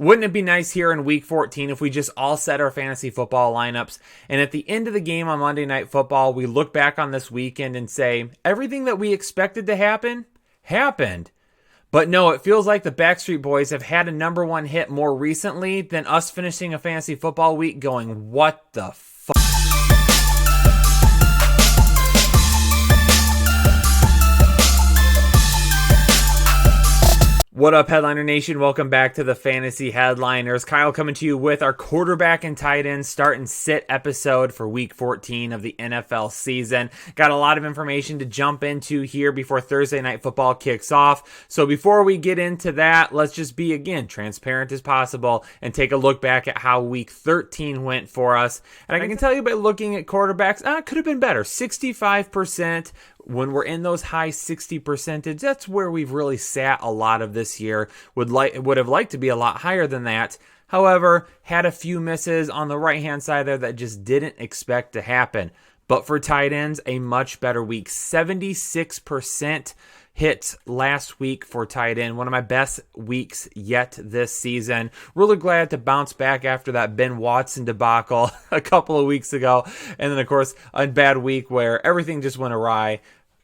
Wouldn't it be nice here in week 14 if we just all set our fantasy football lineups, and at the end of the game on Monday Night Football, we look back on this weekend and say, everything that we expected to happen, happened. But no, it feels like the Backstreet Boys have had a number one hit more recently than us finishing a fantasy football week going, what the fuck? What up, Headliner Nation? Welcome back to the Fantasy Headliners. Kyle coming to you with our quarterback and tight end start and sit episode for week 14 of the NFL season. Got a lot of information to jump into here before Thursday Night Football kicks off. So before we get into that, let's just be, again, transparent as possible and take a look back at how week 13 went for us. And I can tell you by looking at quarterbacks, it could have been better. 65%. When we're in those high 60 percentage, that's where we've really sat a lot of this year. Would have liked to be a lot higher than that. However, had a few misses on the right-hand side there that just didn't expect to happen. But for tight ends, a much better week. 76% hits last week for tight end. One of my best weeks yet this season. Really glad to bounce back after that Ben Watson debacle a couple of weeks ago. And then, of course, a bad week where everything just went awry.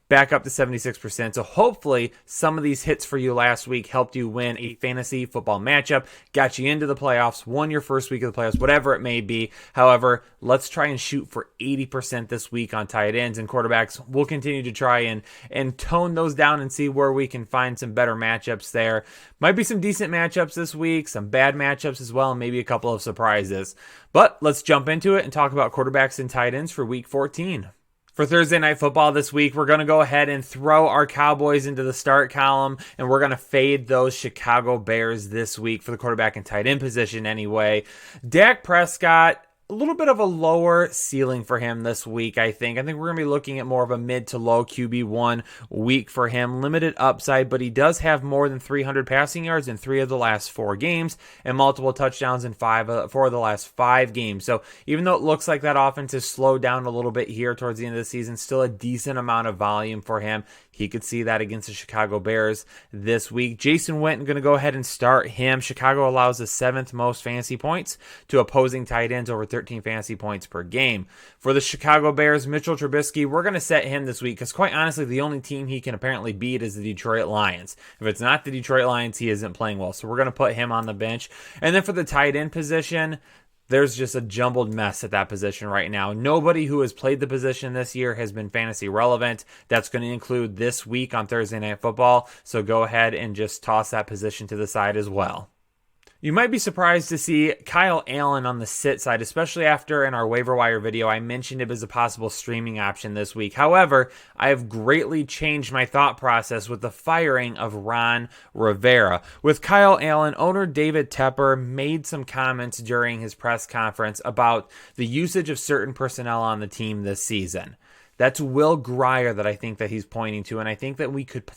Back up to 76%. So hopefully some of these hits for you last week helped you win a fantasy football matchup, got you into the playoffs, won your first week of the playoffs, whatever it may be. However, let's try and shoot for 80% this week on tight ends and quarterbacks. We'll continue to try and tone those down and see where we can find some better matchups there. Might be some decent matchups this week, some bad matchups as well, and maybe a couple of surprises. But let's jump into it and talk about quarterbacks and tight ends for week 14. For Thursday Night Football this week, we're going to go ahead and throw our Cowboys into the start column, and we're going to fade those Chicago Bears this week for the quarterback and tight end position anyway. Dak Prescott, a little bit of a lower ceiling for him this week, I think. I think we're going to be looking at more of a mid to low QB1 week for him. Limited upside, but he does have more than 300 passing yards in 3 of the last 4 games and multiple touchdowns in 4 of the last 5 games. So even though it looks like that offense has slowed down a little bit here towards the end of the season, still a decent amount of volume for him. He could see that against the Chicago Bears this week. Jason Witten, going to go ahead and start him. Chicago allows the 7th most fantasy points to opposing tight ends, over 13 fantasy points per game. For the Chicago Bears, Mitchell Trubisky, we're going to set him this week because quite honestly, the only team he can apparently beat is the Detroit Lions. If it's not the Detroit Lions, he isn't playing well. So we're going to put him on the bench. And then for the tight end position, there's just a jumbled mess at that position right now. Nobody who has played the position this year has been fantasy relevant. That's going to include this week on Thursday Night Football. So go ahead and just toss that position to the side as well. You might be surprised to see Kyle Allen on the sit side, especially after in our waiver wire video, I mentioned it as a possible streaming option this week. However, I have greatly changed my thought process with the firing of Ron Rivera. With Kyle Allen, owner David Tepper made some comments during his press conference about the usage of certain personnel on the team this season. That's Will Grier that I think that he's pointing to, and I think that we could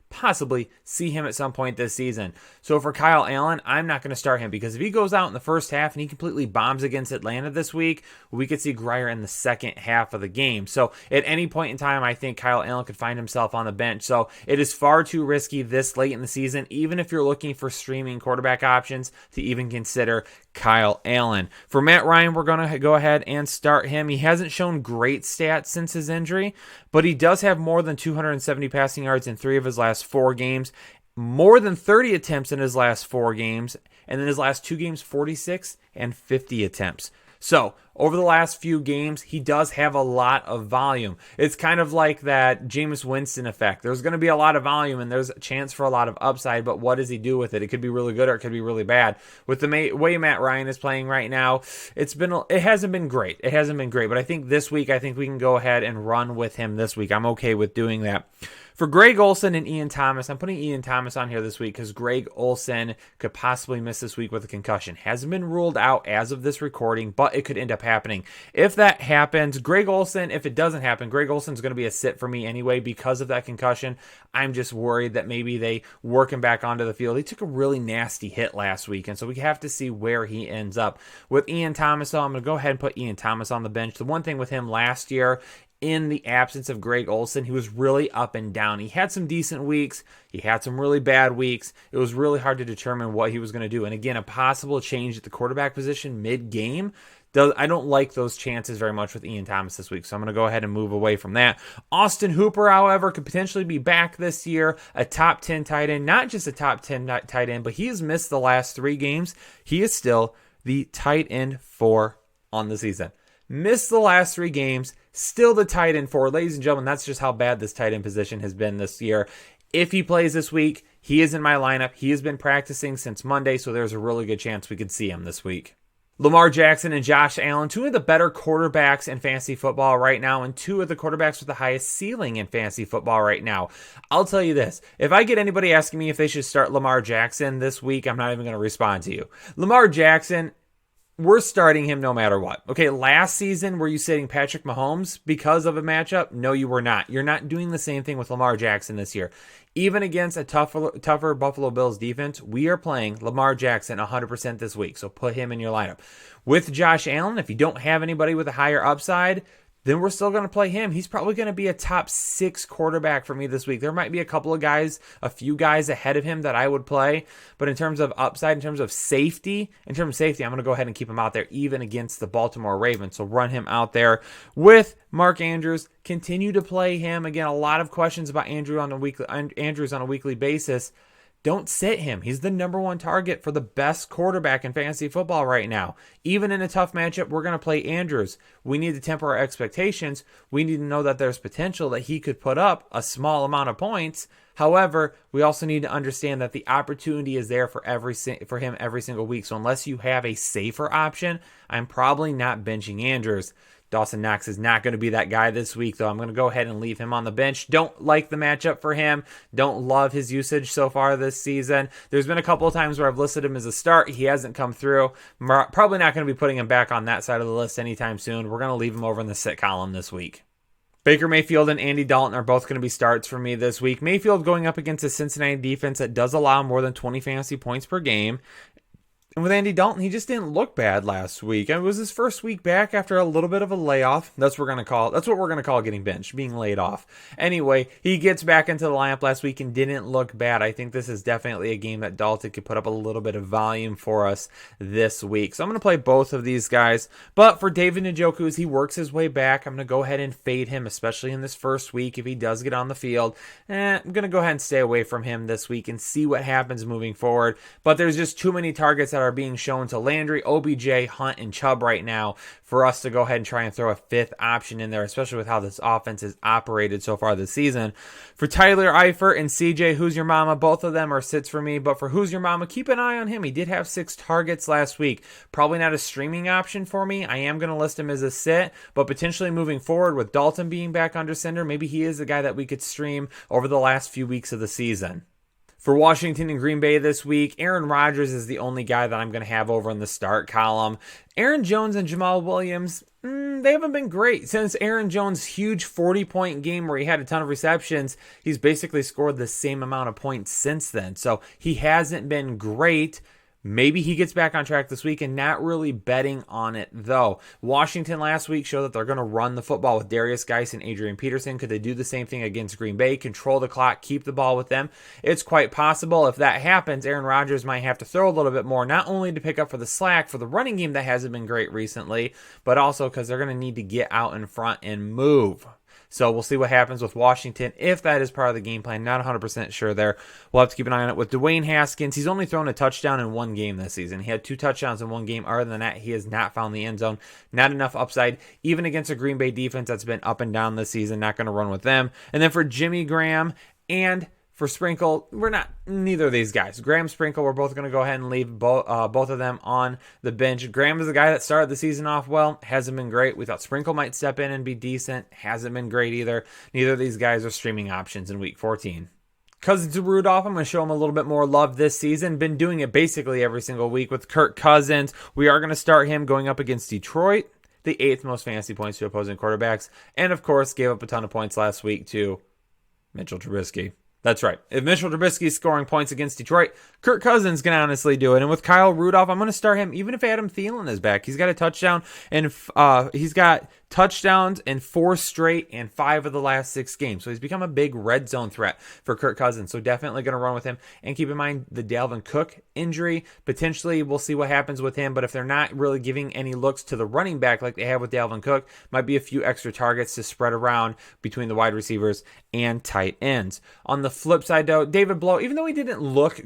possibly see him at some point this season. So for Kyle Allen, I'm not going to start him because if he goes out in the first half and he completely bombs against Atlanta this week, we could see Grier in the second half of the game. So at any point in time, I think Kyle Allen could find himself on the bench. So it is far too risky this late in the season, even if you're looking for streaming quarterback options, to even consider Kyle Allen. For Matt Ryan, we're going to go ahead and start him. He hasn't shown great stats since his injury, but he does have more than 270 passing yards in 3 of his last 4 games, more than 30 attempts in his last 4 games, and in his last 2 games, 46 and 50 attempts. So over the last few games, he does have a lot of volume. It's kind of like that Jameis Winston effect. There's going to be a lot of volume and there's a chance for a lot of upside, but what does he do with it? It could be really good or it could be really bad. With the way Matt Ryan is playing right now, it hasn't been great. It hasn't been great, but I think this week, I think we can go ahead and run with him this week. I'm okay with doing that. For Greg Olsen and Ian Thomas, I'm putting Ian Thomas on here this week because Greg Olsen could possibly miss this week with a concussion. Hasn't been ruled out as of this recording, but it could end up happening. If that happens, Greg Olsen, if it doesn't happen, Greg Olsen's going to be a sit for me anyway because of that concussion. I'm just worried that maybe they work him back onto the field. He took a really nasty hit last week, and so we have to see where he ends up. With Ian Thomas, though, I'm going to go ahead and put Ian Thomas on the bench. The one thing with him last year, in the absence of Greg Olsen. He was really up and down. He had some decent weeks. He had some really bad weeks. It was really hard to determine what he was going to do. And again, a possible change at the quarterback position mid-game, I don't like those chances very much with Ian Thomas this week, so I'm going to go ahead and move away from that. Austin Hooper, however, could potentially be back this year, a top 10 tight end, not just a top 10 tight end, but he has missed the last 3 games. He is still the tight end 4 on the season. Missed the last 3 games, still the tight end 4. Ladies and gentlemen, that's just how bad this tight end position has been this year. If he plays this week, he is in my lineup. He has been practicing since Monday, so there's a really good chance we could see him this week. Lamar Jackson and Josh Allen, 2 of the better quarterbacks in fantasy football right now, and 2 of the quarterbacks with the highest ceiling in fantasy football right now. I'll tell you this, if I get anybody asking me if they should start Lamar Jackson this week, I'm not even going to respond to you. Lamar Jackson, we're starting him no matter what. Okay, last season, were you sitting Patrick Mahomes because of a matchup? No, you were not. You're not doing the same thing with Lamar Jackson this year. Even against a tougher Buffalo Bills defense, we are playing Lamar Jackson 100% this week, so put him in your lineup. With Josh Allen, if you don't have anybody with a higher upside, then we're still going to play him. He's probably going to be a top 6 quarterback for me this week. There might be a few guys ahead of him that I would play, but in terms of upside, in terms of safety, I'm going to go ahead and keep him out there even against the Baltimore Ravens. So run him out there with Mark Andrews. Continue to play him. Again, a lot of questions about Andrews on a weekly basis. Don't sit him. He's the number 1 target for the best quarterback in fantasy football right now. Even in a tough matchup, we're going to play Andrews. We need to temper our expectations. We need to know that there's potential that he could put up a small amount of points. However, we also need to understand that the opportunity is there for him every single week. So unless you have a safer option, I'm probably not benching Andrews. Dawson Knox is not going to be that guy this week, though. I'm going to go ahead and leave him on the bench. Don't like the matchup for him. Don't love his usage so far this season. There's been a couple of times where I've listed him as a start. He hasn't come through. Probably not going to be putting him back on that side of the list anytime soon. We're going to leave him over in the sit column this week. Baker Mayfield and Andy Dalton are both going to be starts for me this week. Mayfield going up against a Cincinnati defense that does allow more than 20 fantasy points per game. And with Andy Dalton, he just didn't look bad last week. It was his first week back after a little bit of a layoff. That's what we're going to call getting benched, being laid off. Anyway, he gets back into the lineup last week and didn't look bad. I think this is definitely a game that Dalton could put up a little bit of volume for us this week. So I'm going to play both of these guys. But for David Njoku, as he works his way back, I'm going to go ahead and fade him, especially in this first week if he does get on the field. I'm going to go ahead and stay away from him this week and see what happens moving forward. But there's just too many targets that are being shown to Landry, OBJ, Hunt, and Chubb right now for us to go ahead and try and throw a 5th option in there, especially with how this offense has operated so far this season. For Tyler Eifert and CJ Who's Your Mama, both of them are sits for me, but for Who's Your Mama, keep an eye on him. He did have 6 targets last week. Probably not a streaming option for me. I am going to list him as a sit, but potentially moving forward with Dalton being back under center, maybe he is the guy that we could stream over the last few weeks of the season. For Washington and Green Bay this week, Aaron Rodgers is the only guy that I'm going to have over in the start column. Aaron Jones and Jamal Williams, they haven't been great. Since Aaron Jones' huge 40-point game where he had a ton of receptions, he's basically scored the same amount of points since then. So he hasn't been great. Maybe he gets back on track this week, and not really betting on it, though. Washington last week showed that they're going to run the football with Darius Geis and Adrian Peterson. Could they do the same thing against Green Bay? Control the clock, keep the ball with them? It's quite possible. If that happens, Aaron Rodgers might have to throw a little bit more, not only to pick up for the slack for the running game that hasn't been great recently, but also because they're going to need to get out in front and move. So we'll see what happens with Washington if that is part of the game plan. Not 100% sure there. We'll have to keep an eye on it. With Dwayne Haskins, he's only thrown a touchdown in 1 game this season. He had 2 touchdowns in 1 game. Other than that, he has not found the end zone. Not enough upside, even against a Green Bay defense that's been up and down this season. Not going to run with them. And then for Jimmy Graham and for Sprinkle, neither of these guys. Graham, Sprinkle, we're both going to go ahead and leave both of them on the bench. Graham is the guy that started the season off well. Hasn't been great. We thought Sprinkle might step in and be decent. Hasn't been great either. Neither of these guys are streaming options in week 14. Cousins to Rudolph, I'm going to show him a little bit more love this season. Been doing it basically every single week with Kirk Cousins. We are going to start him going up against Detroit, the 8th most fantasy points to opposing quarterbacks. And, of course, gave up a ton of points last week to Mitchell Trubisky. That's right. If Mitchell Trubisky is scoring points against Detroit, Kirk Cousins can honestly do it. And with Kyle Rudolph, I'm going to start him even if Adam Thielen is back. He's got a touchdown and he's got touchdowns in 4 straight and 5 of the last 6 games. So he's become a big red zone threat for Kirk Cousins. So definitely going to run with him. And keep in mind the Dalvin Cook injury. Potentially we'll see what happens with him. But if they're not really giving any looks to the running back like they have with Dalvin Cook, might be a few extra targets to spread around between the wide receivers and tight ends. On the flip side though, David Blough, even though he didn't look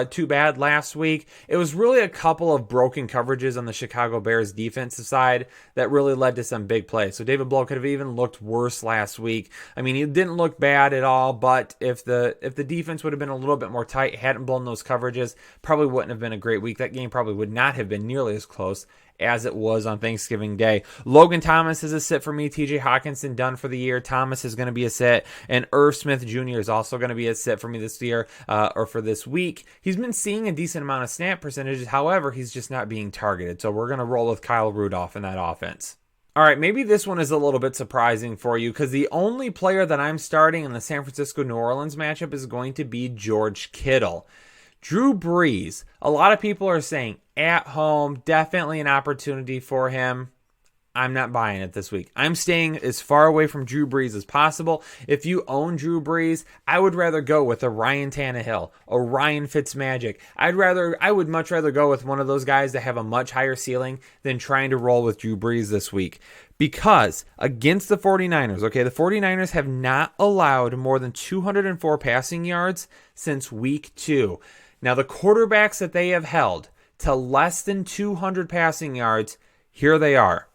too bad last week, it was really a couple of broken coverages on the Chicago Bears defensive side that really led to some big plays. So David Blough could have even looked worse last week. I mean, he didn't look bad at all, but if the defense would have been a little bit more tight, hadn't blown those coverages, probably wouldn't have been a great week. That game probably would not have been nearly as close as it was on Thanksgiving Day. Logan Thomas is a sit for me. TJ Hawkinson done for the year. Thomas is going to be a sit. And Irv Smith Jr. is also going to be a sit for me this year, or for this week. He's been seeing a decent amount of snap percentages. However, he's just not being targeted. So we're going to roll with Kyle Rudolph in that offense. All right, maybe this one is a little bit surprising for you because the only player that I'm starting in the San Francisco-New Orleans matchup is going to be George Kittle. Drew Brees, a lot of people are saying at home, definitely an opportunity for him. I'm not buying it this week. I'm staying as far away from Drew Brees as possible. If you own Drew Brees, I would rather go with a Ryan Tannehill, a Ryan Fitzmagic. I would much rather go with one of those guys that have a much higher ceiling than trying to roll with Drew Brees this week. Because against the 49ers, okay, the 49ers have not allowed more than 204 passing yards since week 2. Now, the quarterbacks that they have held to less than 200 passing yards, here they are.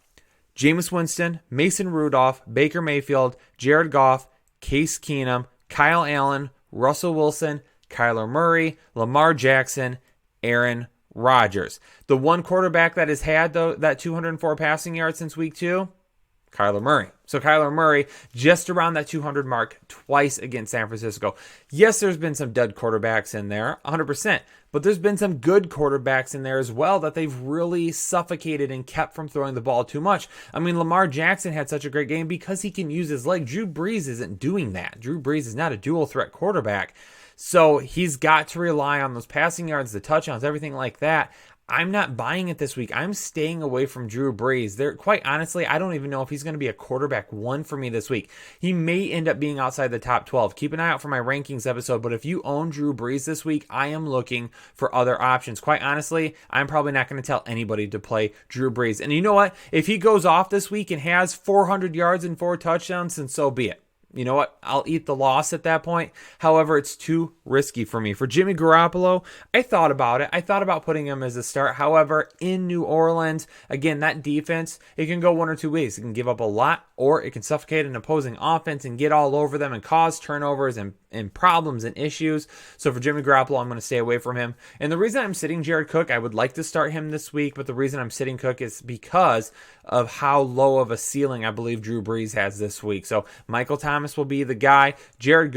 Jameis Winston, Mason Rudolph, Baker Mayfield, Jared Goff, Case Keenum, Kyle Allen, Russell Wilson, Kyler Murray, Lamar Jackson, Aaron Rodgers. The one quarterback that has had that 204 passing yards since week 2, Kyler Murray. So Kyler Murray just around that 200 mark twice against San Francisco. Yes, there's been some dud quarterbacks in there, 100%. But there's been some good quarterbacks in there as well that they've really suffocated and kept from throwing the ball too much. I mean, Lamar Jackson had such a great game because he can use his leg. Drew Brees isn't doing that. Drew Brees is not a dual threat quarterback. So he's got to rely on those passing yards, the touchdowns, everything like that. I'm not buying it this week. I'm staying away from Drew Brees. Quite honestly, I don't even know if he's going to be a quarterback 1 for me this week. He may end up being outside the top 12. Keep an eye out for my rankings episode, but if you own Drew Brees this week, I am looking for other options. Quite honestly, I'm probably not going to tell anybody to play Drew Brees. And you know what? If he goes off this week and has 400 yards and 4 touchdowns, then so be it. You know what? I'll eat the loss at that point. However, it's too risky for me. For Jimmy Garoppolo, I thought about it. I thought about putting him as a start. However, in New Orleans, again, that defense, it can go one or two ways. It can give up a lot, or it can suffocate an opposing offense and get all over them and cause turnovers and problems and issues. So for Jimmy Garoppolo, I'm going to stay away from him. And the reason I'm sitting Jared Cook, I would like to start him this week, but the reason I'm sitting Cook is because of how low of a ceiling I believe Drew Brees has this week. So Michael Thomas will be the guy. Jared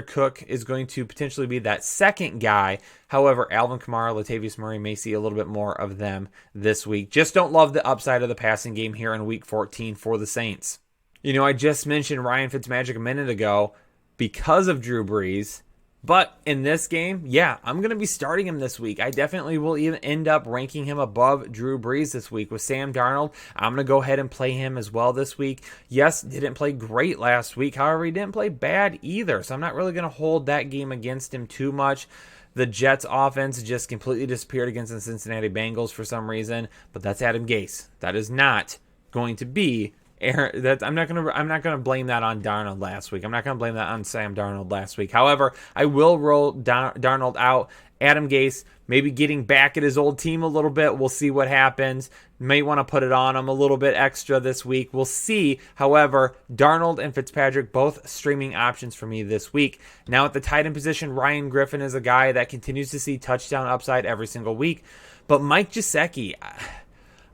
Cook is going to potentially be that second guy. However, Alvin Kamara, Latavius Murray may see a little bit more of them this week. Just don't love the upside of the passing game here in week 14 for the Saints. You know, I just mentioned Ryan Fitzmagic a minute ago because of Drew Brees. But in this game, yeah, I'm going to be starting him this week. I definitely will even end up ranking him above Drew Brees this week. With Sam Darnold, I'm going to go ahead and play him as well this week. Yes, didn't play great last week. However, he didn't play bad either. So I'm not really going to hold that game against him too much. The Jets offense just completely disappeared against the Cincinnati Bengals for some reason. But that's Adam Gase. That is not going to be I'm not gonna blame that on Darnold last week. I'm not gonna blame that on Sam Darnold last week. However, I will roll Darnold out. Adam Gase maybe getting back at his old team a little bit. We'll see what happens. May want to put it on him a little bit extra this week. We'll see. However, Darnold and Fitzpatrick both streaming options for me this week. Now at the tight end position, Ryan Griffin is a guy that continues to see touchdown upside every single week. But Mike Gesicki,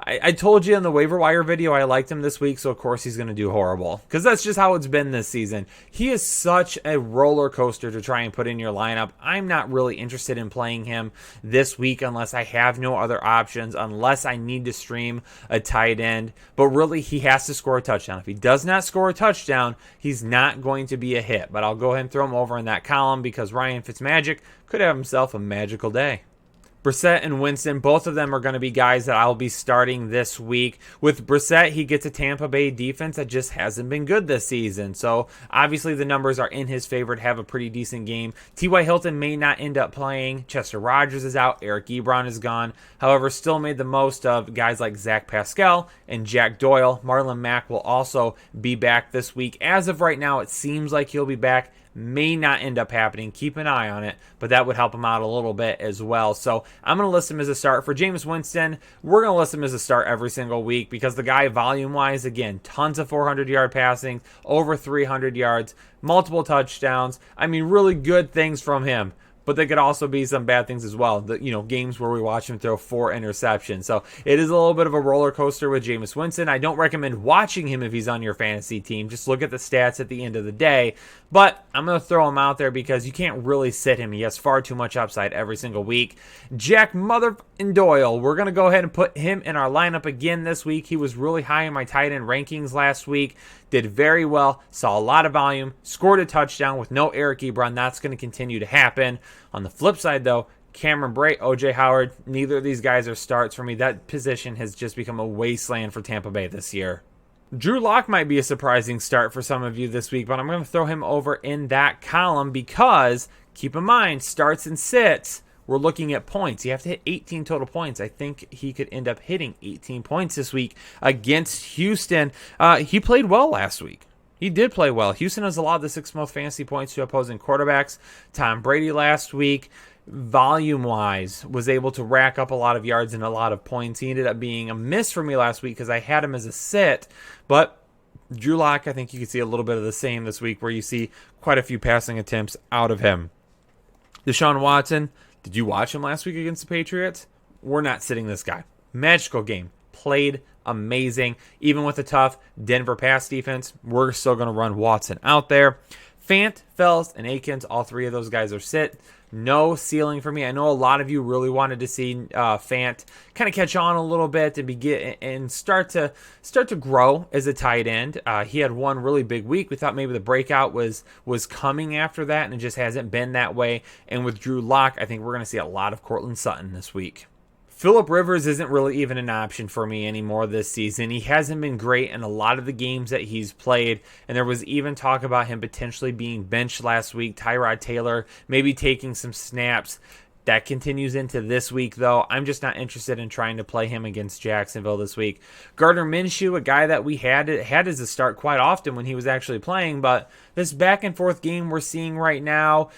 I told you in the waiver wire video I liked him this week, so of course he's going to do horrible. Because that's just how it's been this season. He is such a roller coaster to try and put in your lineup. I'm not really interested in playing him this week unless I have no other options, unless I need to stream a tight end. But really, he has to score a touchdown. If he does not score a touchdown, he's not going to be a hit. But I'll go ahead and throw him over in that column because Ryan Fitzmagic could have himself a magical day. Brissett and Winston, both of them are going to be guys that I'll be starting this week. With Brissett, he gets a Tampa Bay defense that just hasn't been good this season. So obviously the numbers are in his favor to have a pretty decent game. T.Y. Hilton may not end up playing. Chester Rodgers is out. Eric Ebron is gone. However, still made the most of guys like Zach Pascal and Jack Doyle. Marlon Mack will also be back this week. As of right now, it seems like he'll be back. May not end up happening. Keep an eye on it, but that would help him out a little bit as well. So I'm going to list him as a start. For Jameis Winston, we're going to list him as a start every single week because the guy, volume-wise, again, tons of 400-yard passing, over 300 yards, multiple touchdowns. I mean, really good things from him. But there could also be some bad things as well. Games where we watch him throw 4 interceptions. So it is a little bit of a roller coaster with Jameis Winston. I don't recommend watching him if he's on your fantasy team. Just look at the stats at the end of the day. But I'm going to throw him out there because you can't really sit him. He has far too much upside every single week. Jack Doyle, we're going to go ahead and put him in our lineup again this week. He was really high in my tight end rankings last week. Did very well, saw a lot of volume, scored a touchdown with no Eric Ebron. That's going to continue to happen. On the flip side, though, Cameron Brate, O.J. Howard, neither of these guys are starts for me. That position has just become a wasteland for Tampa Bay this year. Drew Lock might be a surprising start for some of you this week, but I'm going to throw him over in that column because, keep in mind, starts and sits, we're looking at points. You have to hit 18 total points. I think he could end up hitting 18 points this week against Houston. He played well last week. He did play well. Houston has allowed the 6th most fantasy points to opposing quarterbacks. Tom Brady last week, volume-wise, was able to rack up a lot of yards and a lot of points. He ended up being a miss for me last week because I had him as a sit. But Drew Lock, I think you can see a little bit of the same this week where you see quite a few passing attempts out of him. Deshaun Watson, did you watch him last week against the Patriots? We're not sitting this guy. Magical game. Played amazing. Even with a tough Denver pass defense, we're still going to run Watson out there. Fant, Fells, and Akins, all 3 of those guys are sit. No ceiling for me. I know a lot of you really wanted to see Fant kind of catch on a little bit and start to grow as a tight end. He had one really big week. We thought maybe the breakout was coming after that, and it just hasn't been that way. And with Drew Lock, I think we're going to see a lot of Cortland Sutton this week. Phillip Rivers isn't really even an option for me anymore this season. He hasn't been great in a lot of the games that he's played, and there was even talk about him potentially being benched last week. Tyrod Taylor maybe taking some snaps. That continues into this week, though. I'm just not interested in trying to play him against Jacksonville this week. Gardner Minshew, a guy that we had as a start quite often when he was actually playing, but this back and forth game we're seeing right now,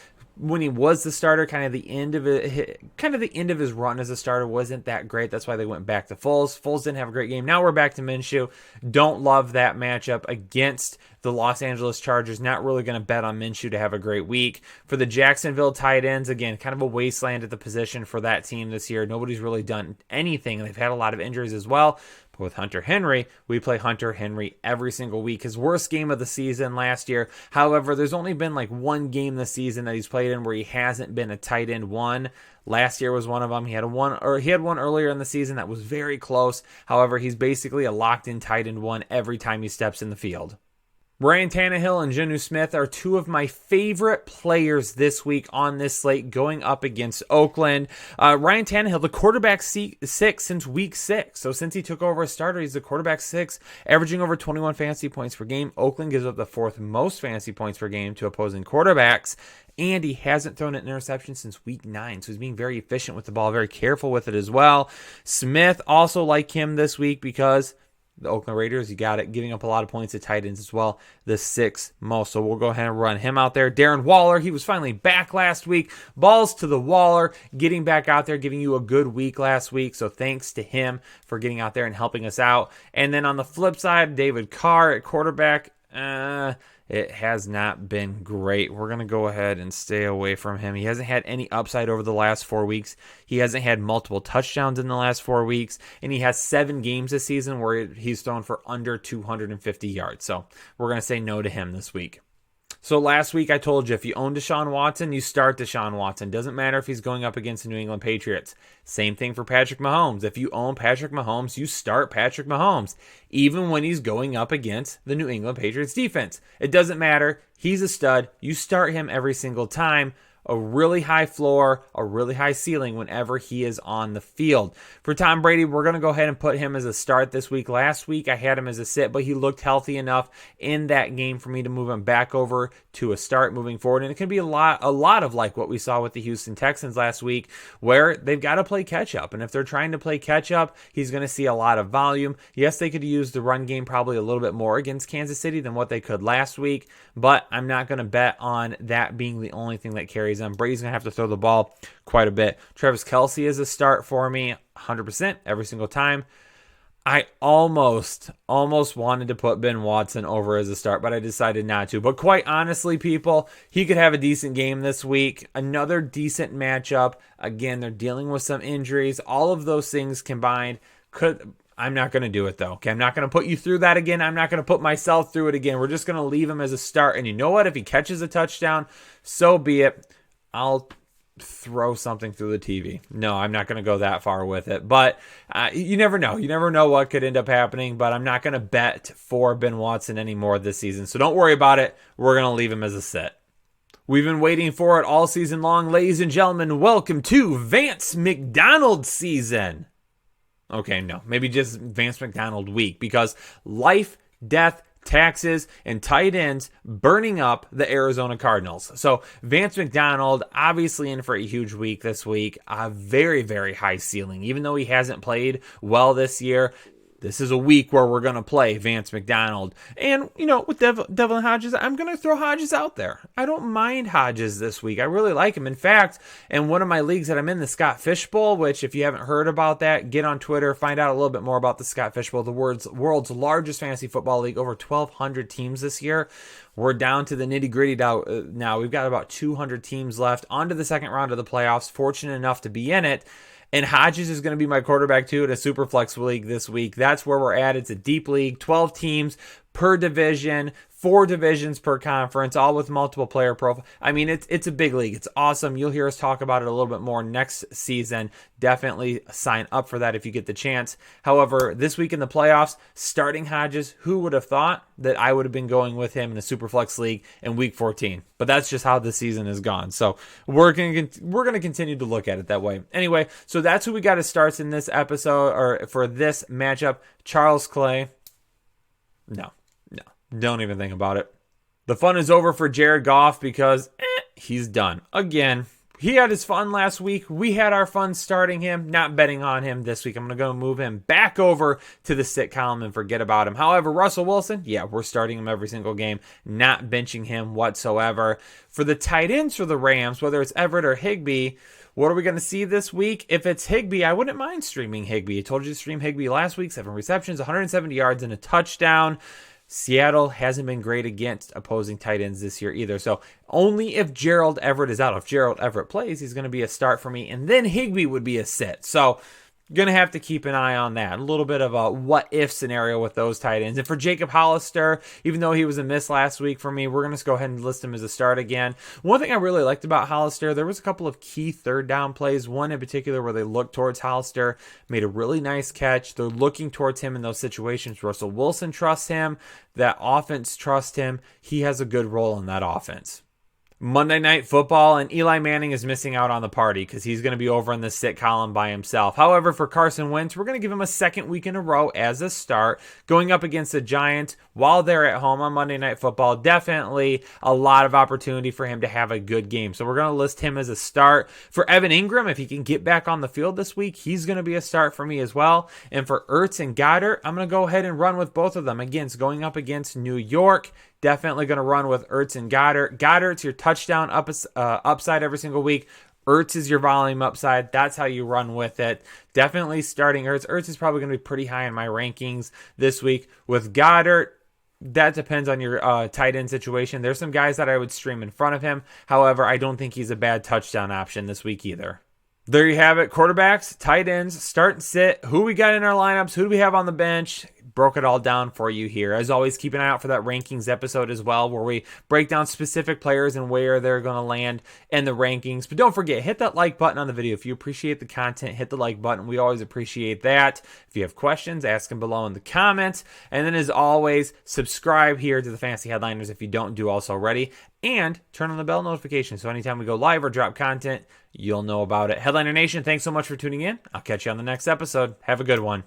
when he was the starter, kind of the end of his run as a starter wasn't that great. That's why they went back to Foles. Foles didn't have a great game. Now we're back to Minshew. Don't love that matchup against the Los Angeles Chargers. Not really going to bet on Minshew to have a great week. For the Jacksonville tight ends, again, kind of a wasteland at the position for that team this year. Nobody's really done anything. They've had a lot of injuries as well. With Hunter Henry, we play Hunter Henry every single week. His worst game of the season last year. However, there's only been like one game this season that he's played in where he hasn't been a tight end one. Last year was one of them. He had one earlier in the season that was very close. However, he's basically a locked-in tight end one every time he steps in the field. Ryan Tannehill and Jonnu Smith are 2 of my favorite players this week on this slate going up against Oakland. Ryan Tannehill, the quarterback 6 since week 6. So since he took over as starter, he's the quarterback 6, averaging over 21 fantasy points per game. Oakland gives up the 4th most fantasy points per game to opposing quarterbacks. And he hasn't thrown an interception since week 9. So he's being very efficient with the ball, very careful with it as well. Smith, also like him this week because the Oakland Raiders, you got it, giving up a lot of points to tight ends as well, the 6th most. So we'll go ahead and run him out there. Darren Waller, he was finally back last week. Balls to the Waller, getting back out there, giving you a good week last week. So thanks to him for getting out there and helping us out. And then on the flip side, David Carr at quarterback, it has not been great. We're going to go ahead and stay away from him. He hasn't had any upside over the last 4 weeks. He hasn't had multiple touchdowns in the last 4 weeks. And he has 7 games this season where he's thrown for under 250 yards. So we're going to say no to him this week. So last week I told you, if you own Deshaun Watson, you start Deshaun Watson. Doesn't matter if he's going up against the New England Patriots. Same thing for Patrick Mahomes. If you own Patrick Mahomes, you start Patrick Mahomes, even when he's going up against the New England Patriots defense. It doesn't matter. He's a stud. You start him every single time. a really high floor, a really high ceiling whenever he is on the field. For Tom Brady, we're going to go ahead and put him as a start this week. Last week, I had him as a sit, but he looked healthy enough in that game for me to move him back over to a start moving forward. And it can be a lot of like what we saw with the Houston Texans last week, where they've got to play catch up. And if they're trying to play catch up, he's going to see a lot of volume. Yes, they could use the run game probably a little bit more against Kansas City than what they could last week, but I'm not going to bet on that being the only thing that carries them. Brady's going to have to throw the ball quite a bit. Travis Kelce is a start for me 100% every single time. I almost wanted to put Ben Watson over as a start, but I decided not to. But quite honestly, people, he could have a decent game this week. Another decent matchup. Again, they're dealing with some injuries. All of those things combined I'm not going to do it, though. Okay, I'm not going to put you through that again. I'm not going to put myself through it again. We're just going to leave him as a start. And you know what? If he catches a touchdown, so be it. I'll throw something through the TV. No, I'm not going to go that far with it. But you never know. You never know what could end up happening. But I'm not going to bet for Ben Watson anymore this season. So don't worry about it. We're going to leave him as a sit. We've been waiting for it all season long. Ladies and gentlemen, welcome to Vance McDonald season. Okay, no, maybe just Vance McDonald week, because life, death, taxes, and tight ends burning up the Arizona Cardinals. So Vance McDonald obviously in for a huge week this week. A very, very high ceiling. Even though he hasn't played well this year, this is a week where we're going to play Vance McDonald. And, with Devlin Hodges, I'm going to throw Hodges out there. I don't mind Hodges this week. I really like him. In fact, in one of my leagues that I'm in, the Scott Fish Bowl, which if you haven't heard about that, get on Twitter, find out a little bit more about the Scott Fish Bowl, the world's largest fantasy football league, over 1,200 teams this year. We're down to the nitty-gritty now. We've got about 200 teams left. On to the second round of the playoffs. Fortunate enough to be in it. And Hodges is going to be my quarterback, too, in a Superflex league this week. That's where we're at. It's a deep league, 12 teams per division, 4 divisions per conference, all with multiple player profile. I mean, it's a big league. It's awesome. You'll hear us talk about it a little bit more next season. Definitely sign up for that if you get the chance. However, this week in the playoffs, starting Hodges, who would have thought that I would have been going with him in a Superflex league in week 14? But that's just how the season has gone. So we're going to continue to look at it that way. Anyway, so that's who we got as starts in this episode, or for this matchup. Charles Clay. No. Don't even think about it. The fun is over for Jared Goff because he's done. Again, he had his fun last week. We had our fun starting him, not betting on him this week. I'm going to go move him back over to the sit column and forget about him. However, Russell Wilson, yeah, we're starting him every single game, not benching him whatsoever. For the tight ends for the Rams, whether it's Everett or Higbee, what are we going to see this week? If it's Higbee, I wouldn't mind streaming Higbee. I told you to stream Higbee last week, 7 receptions, 170 yards, and a touchdown. Seattle hasn't been great against opposing tight ends this year either. So only if Gerald Everett is out. If Gerald Everett plays, he's going to be a start for me. And then Higbee would be a sit. So going to have to keep an eye on that. A little bit of a what-if scenario with those tight ends. And for Jacob Hollister, even though he was a miss last week for me, we're going to go ahead and list him as a start again. One thing I really liked about Hollister, there was a couple of key third down plays. One in particular where they looked towards Hollister, made a really nice catch. They're looking towards him in those situations. Russell Wilson trusts him. That offense trusts him. He has a good role in that offense. Monday Night Football, and Eli Manning is missing out on the party because he's going to be over in the sit column by himself. However, for Carson Wentz, we're going to give him a second week in a row as a start, going up against the Giants while they're at home on Monday Night Football. Definitely a lot of opportunity for him to have a good game. So we're going to list him as a start. For Evan Ingram, if he can get back on the field this week, he's going to be a start for me as well. And for Ertz and Goddard, I'm going to go ahead and run with both of them. Again, it's going up against New York. Definitely going to run with Ertz and Goddard. Goddard's your touchdown upside every single week. Ertz is your volume upside. That's how you run with it. Definitely starting Ertz. Ertz is probably going to be pretty high in my rankings this week. With Goddard, that depends on your tight end situation. There's some guys that I would stream in front of him. However, I don't think he's a bad touchdown option this week either. There you have it. Quarterbacks, tight ends, start and sit. Who we got in our lineups? Who do we have on the bench? broke it all down for you here. As always, keep an eye out for that rankings episode as well, where we break down specific players and where they're going to land in the rankings. But don't forget, hit that like button on the video. If you appreciate the content, hit the like button. We always appreciate that. If you have questions, ask them below in the comments. And then as always, subscribe here to the Fantasy Headliners if you don't do also already. And turn on the bell notification so anytime we go live or drop content, you'll know about it. Headliner Nation, thanks so much for tuning in. I'll catch you on the next episode. Have a good one.